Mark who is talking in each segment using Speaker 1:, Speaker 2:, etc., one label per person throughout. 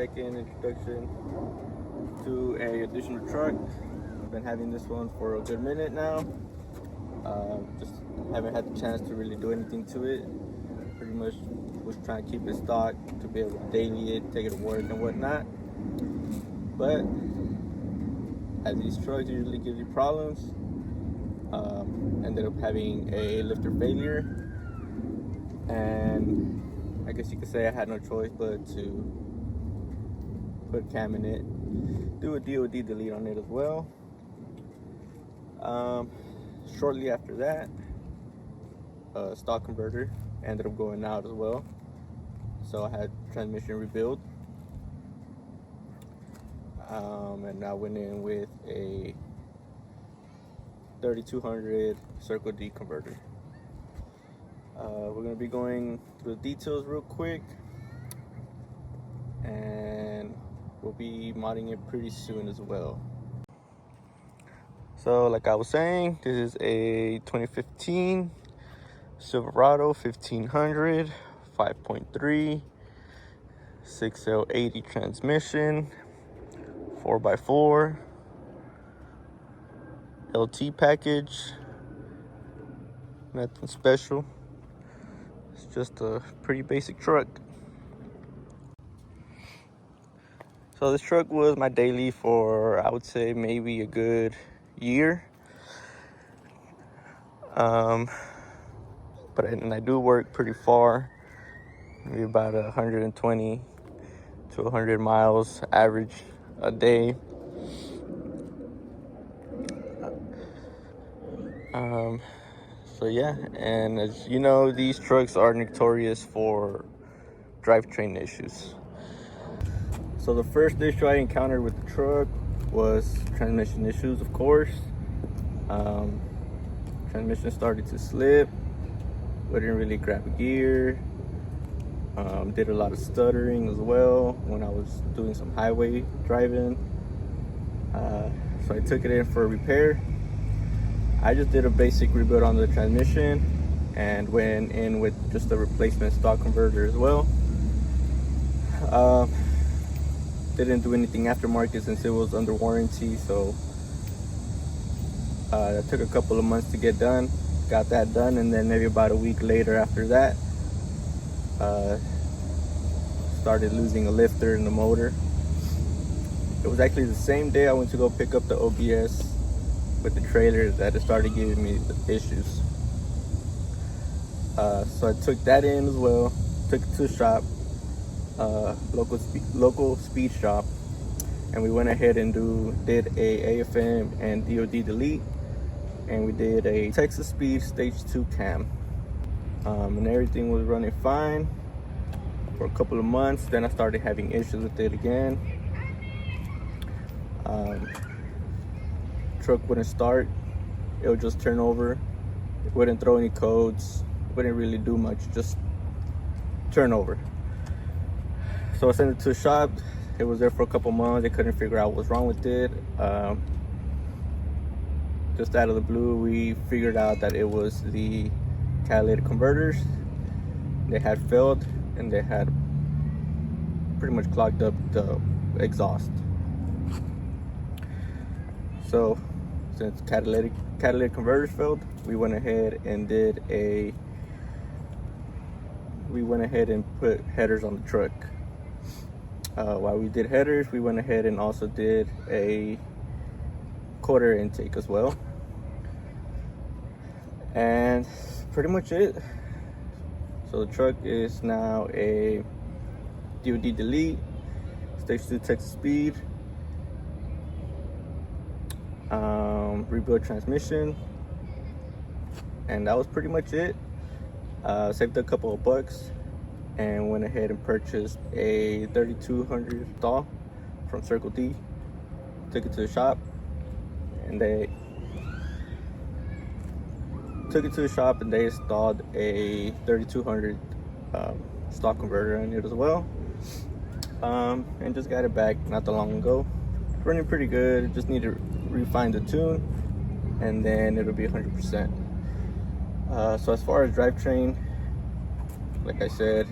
Speaker 1: second introduction to a additional truck. I've been having this one for a good minute now. Just haven't had the chance to really do anything to it. Pretty much was trying to keep it stocked to be able to daily it, take it to work and whatnot. But as these trucks usually give you problems, ended up having a lifter failure, and I guess you could say I had no choice but to put cam in it, do a DOD delete on it as well. Shortly after that, stock converter ended up going out as well, so I had transmission rebuild, and I went in with a 3200 Circle D converter. We're going to be going through the details real quick, and we'll be modding it pretty soon as well. So like I was saying, this is a 2015 Silverado 1500 5.3 6L80 transmission, 4x4 LT package. Nothing special, it's just a pretty basic truck. So this truck was my daily for, I would say, maybe a good year. But I do work pretty far, maybe about 120 to 100 miles average a day. So yeah, and as you know, these trucks are notorious for drivetrain issues. So the first issue I encountered with the truck was transmission issues, of course. Transmission started to slip, wouldn't really grab a gear, did a lot of stuttering as well when I was doing some highway driving. So I took it in for a repair. I just did a basic rebuild on the transmission and went in with just a replacement stock converter as well. Didn't do anything aftermarket since it was under warranty, so that took a couple of months to get done. Got that done, and then maybe about a week later after that, started losing a lifter in the motor. It was actually the same day I went to go pick up the OBS with the trailer that it started giving me the issues. So I took that in as well, took it to the shop, local speed shop, and we went ahead and did a AFM and DOD delete, and we did a Texas Speed Stage 2 cam, and everything was running fine for a couple of months. Then I started having issues with it again. Truck wouldn't start, it would just turn over, it wouldn't throw any codes, wouldn't really do much, just turn over. So I sent it to the shop. It was there for a couple months. They couldn't figure out what's wrong with it. Just out of the blue, we figured out that it was the catalytic converters. They had failed, and they had pretty much clogged up the exhaust. So since catalytic converters failed, we went ahead and put headers on the truck. While we did headers, we went ahead and also did a quarter intake as well, and pretty much it. So the truck is now a DOD delete, Stage 2 Texas Speed, rebuild transmission, and that was pretty much it. Saved a couple of bucks and went ahead and purchased a 3200 install from Circle D. Took it to the shop, and they installed a 3200 stock converter in it as well, and just got it back not that long ago. Running pretty good, just need to refine the tune, and then it'll be 100%. So as far as drivetrain, like I said,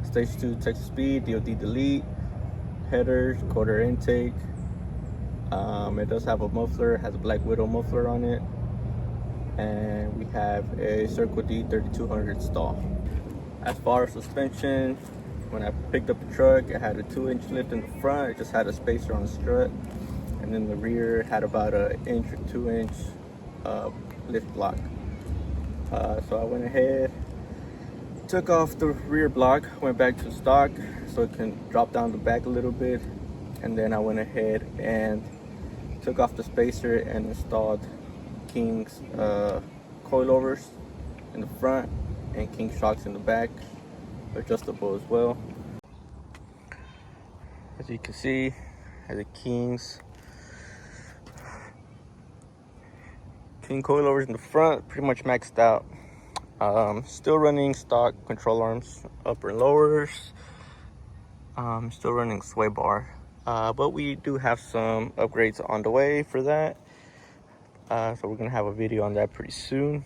Speaker 1: Stage 2 Texas Speed, DOD delete, headers, quarter intake. It does have a muffler, it has a Black Widow muffler on it, and we have a Circle D 3200 stall. As far as suspension, when I picked up the truck, it had a 2-inch lift in the front. It just had a spacer on the strut, and then the rear had about an inch or 2-inch lift block. So I went ahead, took off the rear block, went back to stock so it can drop down the back a little bit, and then I went ahead and took off the spacer and installed King's coilovers in the front and King shocks in the back, adjustable as well. As you can see, has a King coilovers in the front, pretty much maxed out. Still running stock control arms, upper and lowers. Still running sway bar, but we do have some upgrades on the way for that. So we're gonna have a video on that pretty soon.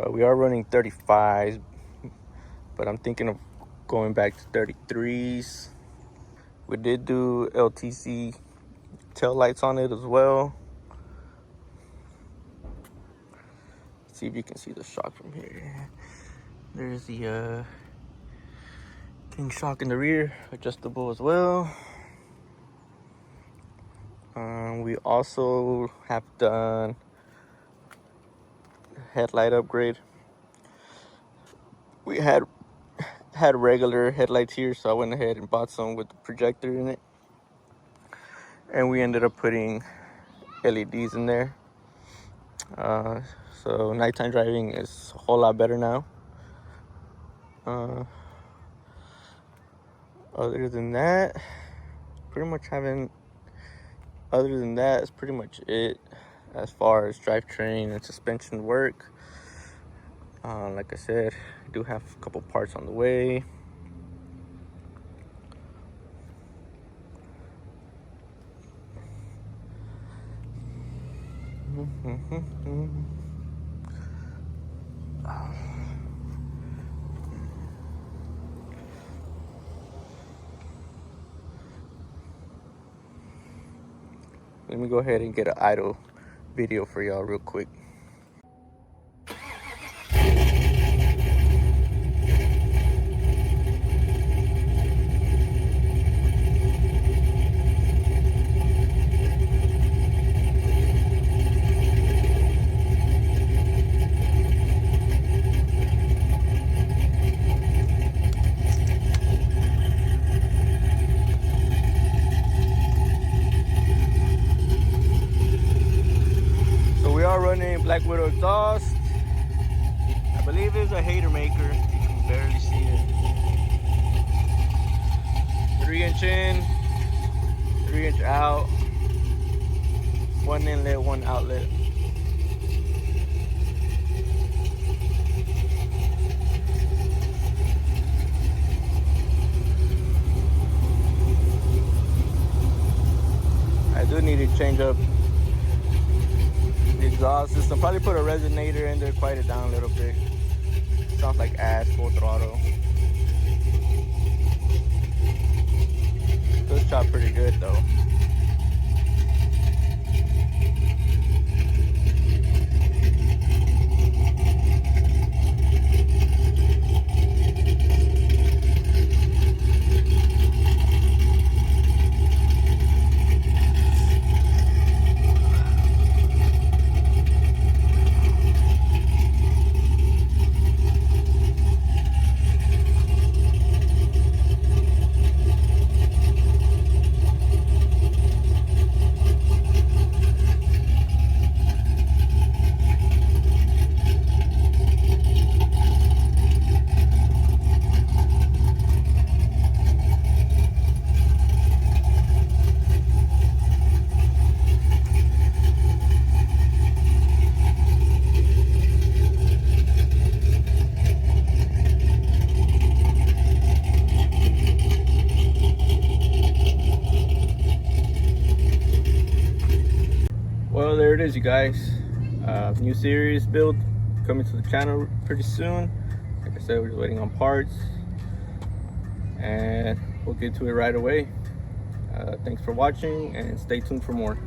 Speaker 1: We are running 35s, but I'm thinking of going back to 33s. We did do LTC tail lights on it as well. See if you can see the shock from here. There's the King shock in the rear, adjustable as well. We also have done headlight upgrade. We had regular headlights here, so I went ahead and bought some with the projector in it, and we ended up putting LEDs in there. So nighttime driving is a whole lot better now. Other than that, that's pretty much it as far as drivetrain and suspension work. Like I said, I do have a couple parts on the way. Let me go ahead and get an idle video for y'all real quick. Running Black Widow exhaust. I believe it's a hater maker. You can barely see it. 3-inch in, 3-inch out, 1 inlet, 1 outlet. I do need to change up the exhaust system. Probably put a resonator in there, quiet it down a little bit. Sounds like ass, full throttle. Does chop pretty good though. Well, there it is, you guys. New series build coming to the channel pretty soon. Like I said, we're just waiting on parts, and we'll get to it right away. Thanks for watching and stay tuned for more.